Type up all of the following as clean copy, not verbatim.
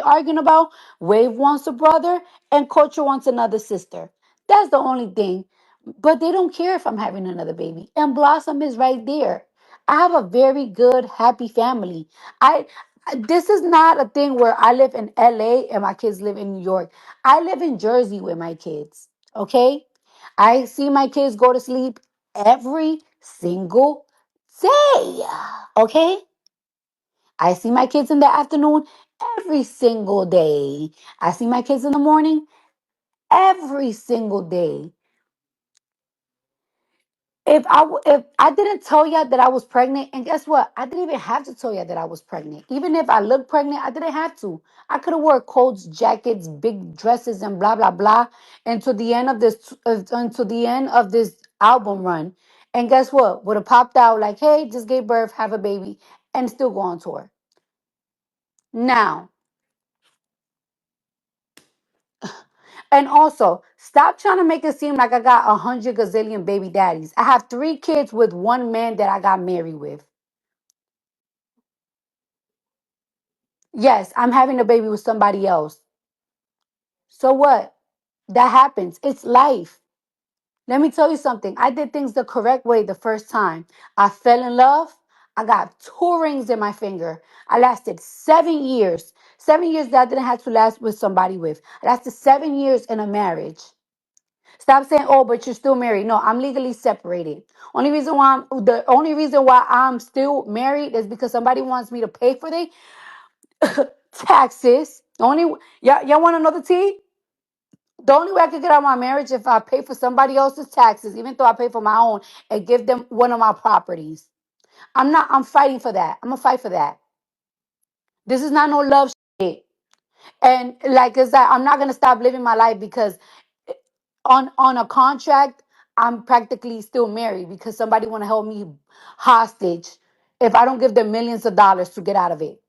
arguing about. Wave wants a brother and Culture wants another sister. That's the only thing. But they don't care if I'm having another baby. And Blossom is right there. I have a very good, happy family. I this is not a thing where I live in LA and my kids live in New York. I live in Jersey with my kids. Okay? I see my kids go to sleep every single day. Okay? I see my kids in the afternoon every single day. I see my kids in the morning every single day. If I didn't tell y'all that I was pregnant, and guess what? I didn't even have to tell y'all that I was pregnant. Even if I looked pregnant, I didn't have to. I could have wore coats, jackets, big dresses, and blah blah blah until the end of this album run. And guess what? Would have popped out like, hey, just gave birth, have a baby, and still go on tour. Now, and also, stop trying to make it seem like I got 100 gazillion baby daddies. I have 3 kids with one man that I got married with. Yes, I'm having a baby with somebody else. So what? That happens. It's life. Let me tell you something. I did things the correct way the first time. I fell in love. I got 2 rings in my finger. I lasted 7 years. 7 years that I didn't have to last with somebody with. I lasted 7 years in a marriage. Stop saying, "Oh, but you're still married." No, I'm legally separated. The only reason why I'm still married is because somebody wants me to pay for their taxes. Y'all want to know the tea? The only way I could get out of my marriage if I pay for somebody else's taxes, even though I pay for my own, and give them one of my properties. I'm fighting for that. I'm gonna fight for that. This is not no love shit. And like I said, I'm not gonna stop living my life because on a contract, I'm practically still married because somebody wanna hold me hostage if I don't give them millions of dollars to get out of it.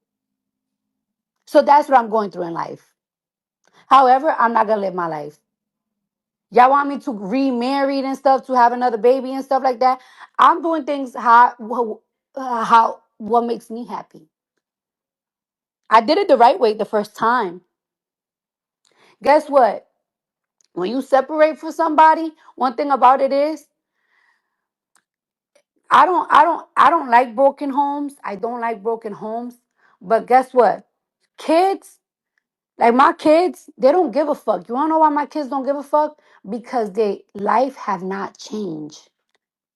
So that's what I'm going through in life. However, I'm not gonna live my life. Y'all want me to remarry and stuff to have another baby and stuff like that? I'm doing things how what makes me happy. I did it the right way the first time. Guess what? When you separate from somebody, one thing about it is I don't like broken homes. I don't like broken homes. But guess what? Kids, like my kids, they don't give a fuck. You wanna know why my kids don't give a fuck? Because their life have not changed.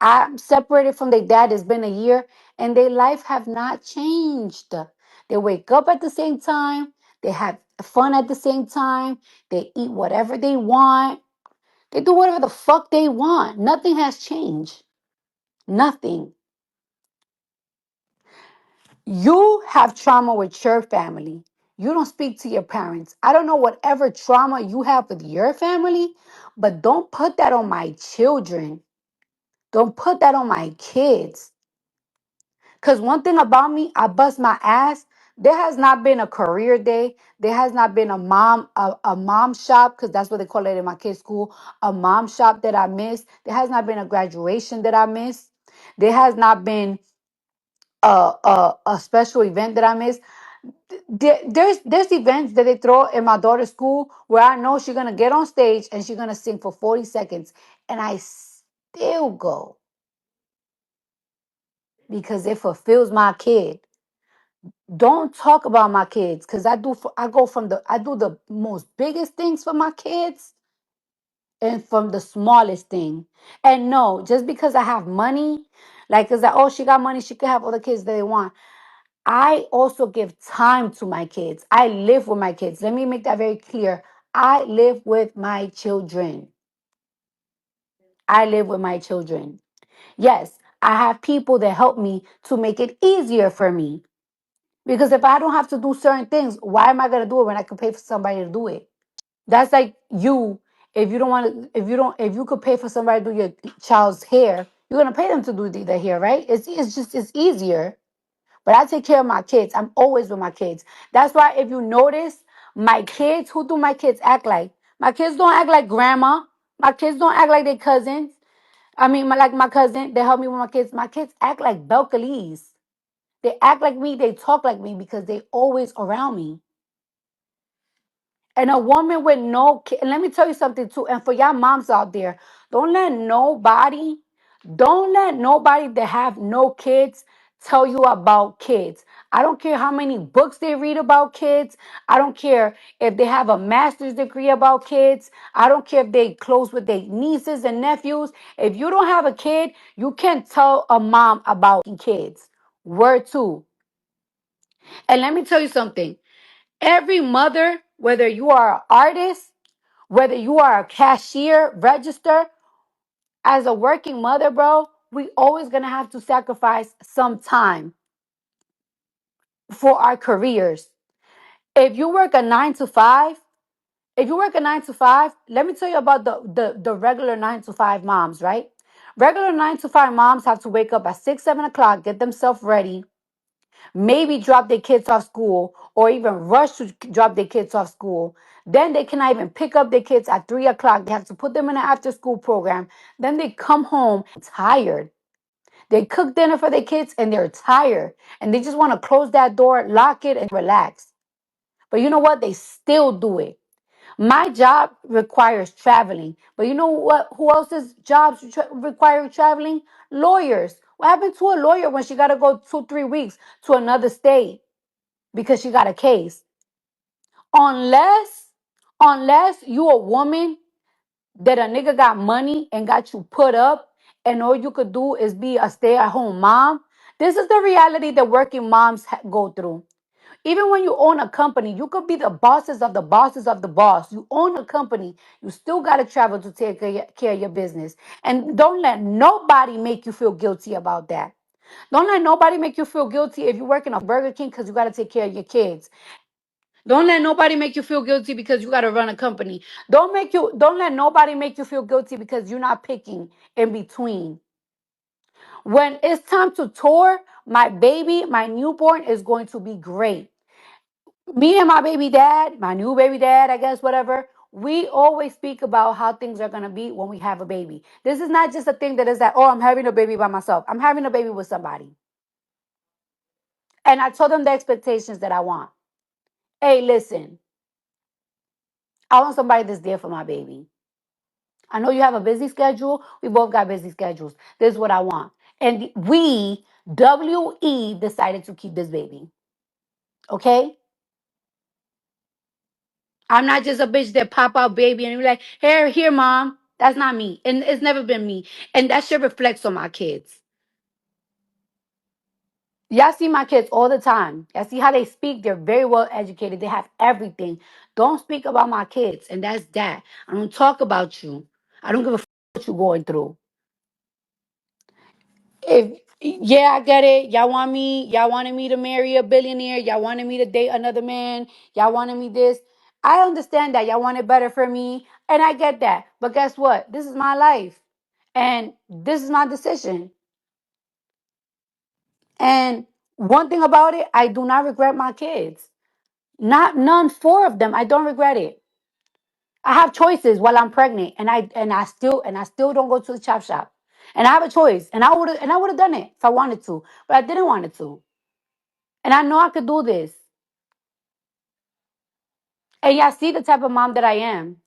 I'm separated from their dad. It's been a year, and their life have not changed. They wake up at the same time. They have fun at the same time. They eat whatever they want. They do whatever the fuck they want. Nothing has changed. Nothing. You have trauma with your family. You don't speak to your parents. I don't know whatever trauma you have with your family, but don't put that on my children. Don't put that on my kids. Because one thing about me, I bust my ass. There has not been a career day. There has not been a mom shop, because that's what they call it in my kids' school, a mom shop that I missed. There has not been a graduation that I missed. There has not been a special event that I missed. There's events that they throw in my daughter's school where I know she's gonna get on stage and she's gonna sing for 40 seconds, and I still go because it fulfills my kid. Don't talk about my kids because I do the most biggest things for my kids and from the smallest thing. And no, just because I have money, like is that, oh, she got money, she can have all the kids that they want. I also give time to my kids. I live with my kids. Let me make that very clear. I live with my children. I live with my children. Yes, I have people that help me to make it easier for me. Because if I don't have to do certain things, why am I gonna do it when I can pay for somebody to do it? That's like you. If you don't want to, if you could pay for somebody to do your child's hair, you're gonna pay them to do their hair, right? It's easier. But I take care of my kids. I'm always with my kids. That's why if you notice, my kids, who do my kids act like? My kids don't act like grandma. My kids don't act like their cousins. I mean, like my cousin, they help me with my kids. My kids act like Belcalis. They act like me. They talk like me because they always around me. And a woman with no kid, and let me tell you something too, and for y'all moms out there, don't let nobody, don't let nobody that have no kids tell you about kids. I don't care how many books they read about kids. I don't care if they have a master's degree about kids. I don't care if they close with their nieces and nephews. If you don't have a kid, you can't tell a mom about kids. Word two. And let me tell you something. Every mother, whether you are an artist, whether you are a cashier, register, as a working mother, bro, we always gonna have to sacrifice some time for our careers. If you work a 9 to 5, if you work a 9 to 5, let me tell you about the regular 9 to 5 moms, right? Regular 9 to 5 moms have to wake up at 6, 7 o'clock, get themselves ready, maybe drop their kids off school or even rush to drop their kids off school. Then they cannot even pick up their kids at 3 o'clock. They have to put them in an after school program. Then they come home tired. They cook dinner for their kids and they're tired. And they just want to close that door, lock it, and relax. But you know what? They still do it. My job requires traveling. But you know what? Who else's jobs require traveling? Lawyers. What happened to a lawyer when she got to go 2, 3 weeks to another state because she got a case? Unless, unless you a woman that a nigga got money and got you put up and all you could do is be a stay-at-home mom. This is the reality that working moms go through. Even when you own a company, you could be the bosses of the bosses of the boss. You own a company, you still got to travel to take care of your business. And don't let nobody make you feel guilty about that. Don't let nobody make you feel guilty if you're working at Burger King because you got to take care of your kids. Don't let nobody make you feel guilty because you got to run a company. Don't let nobody make you feel guilty because you're not picking in between. When it's time to tour, my baby, my newborn is going to be great. Me and my baby dad, my new baby dad, I guess, whatever, we always speak about how things are going to be when we have a baby. This is not just a thing that is that, oh, I'm having a baby by myself. I'm having a baby with somebody. And I told them the expectations that I want. Hey, listen, I want somebody that's there for my baby. I know you have a busy schedule. We both got busy schedules. This is what I want. And we, WE, decided to keep this baby. Okay? I'm not just a bitch that pop out baby and be like, here, mom. That's not me. And it's never been me. And that shit reflects on my kids. Y'all see my kids all the time. Y'all see how they speak. They're very well educated. They have everything. Don't speak about my kids. And that's that. I don't talk about you. I don't give a what you're going through. If yeah, I get it. Y'all wanted me to marry a billionaire. Y'all wanted me to date another man. Y'all wanted me this. I understand that. Y'all want it better for me. And I get that. But guess what? This is my life. And this is my decision. And one thing about it, I do not regret my kids. Not none, four of them. I don't regret it. I have choices while I'm pregnant, and I still don't go to the chop shop. And I have a choice, and I would have done it if I wanted to, but I didn't want it to. And I know I could do this. And y'all see the type of mom that I am.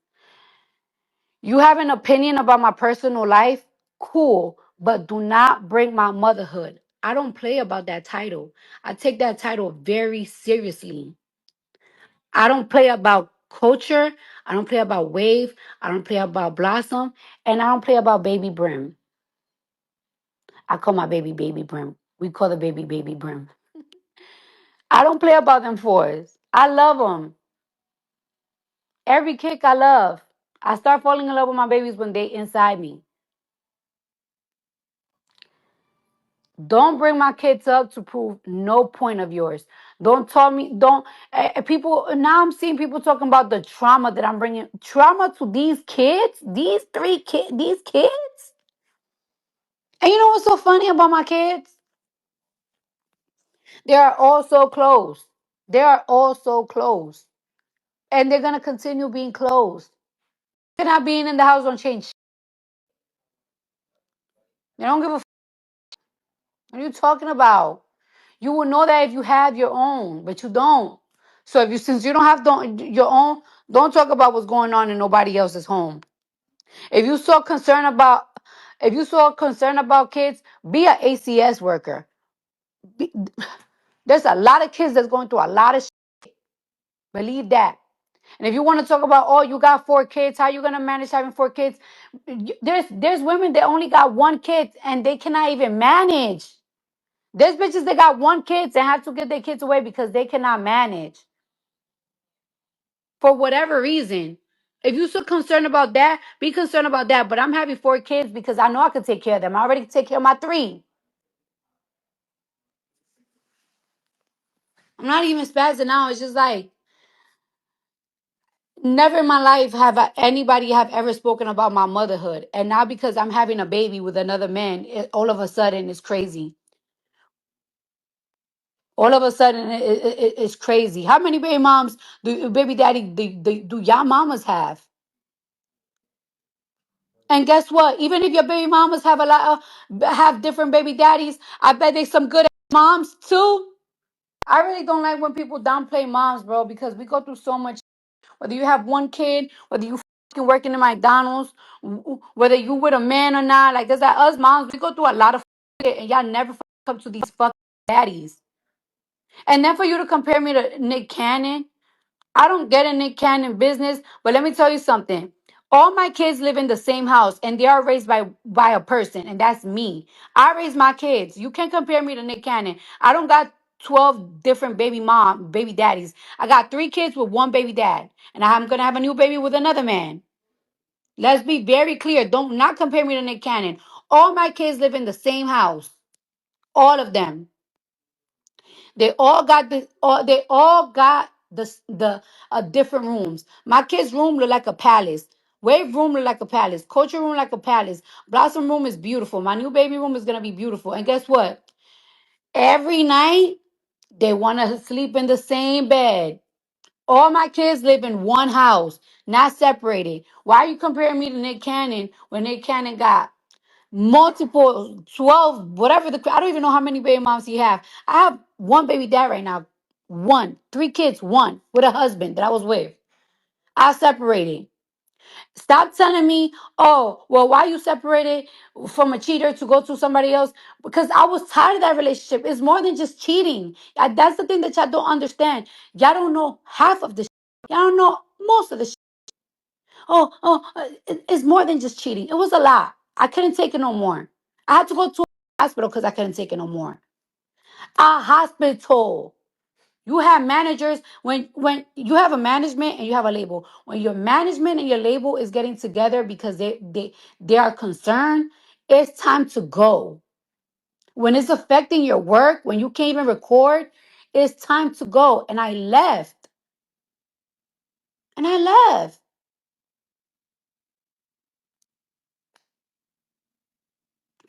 You have an opinion about my personal life? Cool. But do not bring my motherhood. I don't play about that title. I take that title very seriously. I don't play about culture. I don't play about wave. I don't play about blossom. And I don't play about baby brim. I call my baby baby brim. We call the baby baby brim. I don't play about them fours. I love them. Every kick I love. I start falling in love with my babies when they inside me. Don't bring my kids up to prove no point of yours. Don't tell me, don't, people, now I'm seeing people talking about the trauma that I'm bringing. Trauma to these kids, these three kids, these kids. And you know what's so funny about my kids? They are all so close. They are all so close. And they're going to continue being close. They're not being in the house don't change. They don't give a what are you talking about? You will know that if you have your own, but you don't. So if you since you don't have your own, don't talk about what's going on in nobody else's home. If you so concerned about if you so concerned about kids, be an ACS worker. Be, there's a lot of kids that's going through a lot of believe that. And if you want to talk about, oh, you got 4 kids, how you gonna manage having 4 kids? There's women that only got 1 kid and they cannot even manage. There's bitches that got 1 kid and have to get their kids away because they cannot manage for whatever reason. If you're so concerned about that, be concerned about that. But I'm having 4 kids because I know I can take care of them. I already take care of my 3. I'm not even spazzing out. It's just like never in my life have anybody have ever spoken about my motherhood. And now because I'm having a baby with another man, all of a sudden it's crazy. All of a sudden it's crazy. How many baby moms do baby daddy do y'all mamas have? And guess what? Even if your baby mamas have a lot of have different baby daddies, I bet they some good moms too. I really don't like when people downplay moms, bro, because we go through so much. Whether you have 1 kid, whether you fucking working in McDonald's, whether you with a man or not, like there's like us moms, we go through a lot of shit, and y'all never come to these fucking daddies. And then for you to compare me to Nick Cannon, I don't get in Nick Cannon business, but let me tell you something. All my kids live in the same house and they are raised by a person, and that's me. I raise my kids. You can't compare me to Nick Cannon. I don't got 12 different baby daddies. I got 3 kids with 1 baby dad, and I'm gonna have a new baby with another man. Let's be very clear. Don't not compare me to Nick Cannon. All my kids live in the same house. All of them. They all got the different rooms. My kids' room look like a palace. Wave room look like a palace. Culture room like a palace. Blossom room is beautiful. My new baby room is gonna be beautiful. And guess what? Every night they wanna sleep in the same bed. All my kids live in one house, not separated. Why are you comparing me to Nick Cannon when Nick Cannon got multiple 12 whatever the I don't even know how many baby moms he have. I have 1 baby dad right now. 1 3 kids, 1 with a husband that I was with. I separated. Stop telling me, oh, well, why you separated from a cheater to go to somebody else? Because I was tired of that relationship. It's more than just cheating. That's the thing that y'all don't understand. Y'all don't know half of the y'all don't know most of the it's more than just cheating. It was a lot. I couldn't take it no more. I had to go to a hospital because I couldn't take it no more. A hospital. You have managers when you have a management and you have a label. When your management and your label is getting together because they are concerned, it's time to go. When it's affecting your work, when you can't even record, it's time to go. And I left. And I left.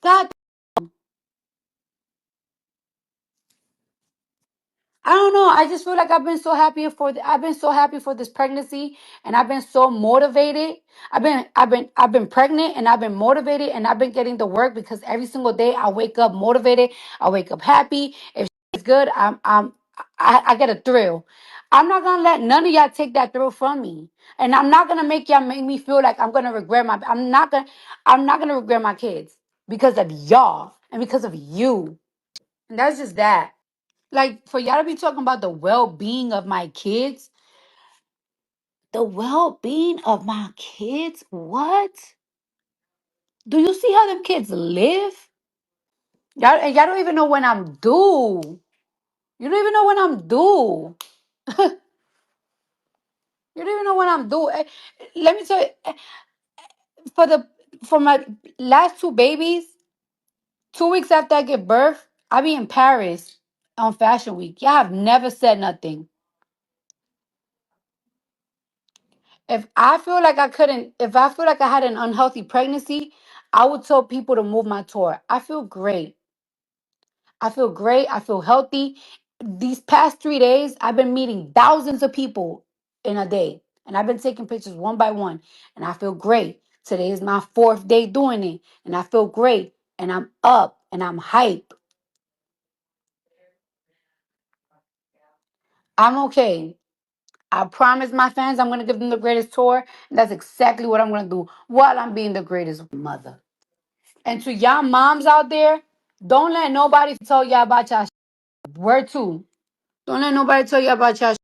God, I don't know. I just feel like I've been so happy for this pregnancy, and I've been so motivated. I've been pregnant and I've been motivated and I've been getting the work because every single day I wake up motivated. I wake up happy. If it's good, I get a thrill. I'm not gonna let none of y'all take that thrill from me. And I'm not gonna make y'all make me feel like I'm not gonna regret my kids because of y'all and because of you. And that's just that. Like for y'all to be talking about the well-being of my kids, the well-being of my kids. What? Do you see how them kids live? Y'all don't even know when I'm due. You don't even know when I'm due. You don't even know when I'm due. Let me tell you, for the for my last 2 babies, 2 weeks after I give birth, I be in Paris on Fashion Week. Y'all have never said nothing. If I feel like I had an unhealthy pregnancy, I would tell people to move my tour. I feel great. I feel great. I feel healthy. These past 3 days, I've been meeting thousands of people in a day, and I've been taking pictures one by one, and I feel great. Today is my 4th day doing it, and I feel great, and I'm up, and I'm hype. I'm okay. I promise my fans I'm going to give them the greatest tour. And that's exactly what I'm going to do while I'm being the greatest mother. And to y'all moms out there, don't let nobody tell y'all about y'all. Word two. Don't let nobody tell you about y'all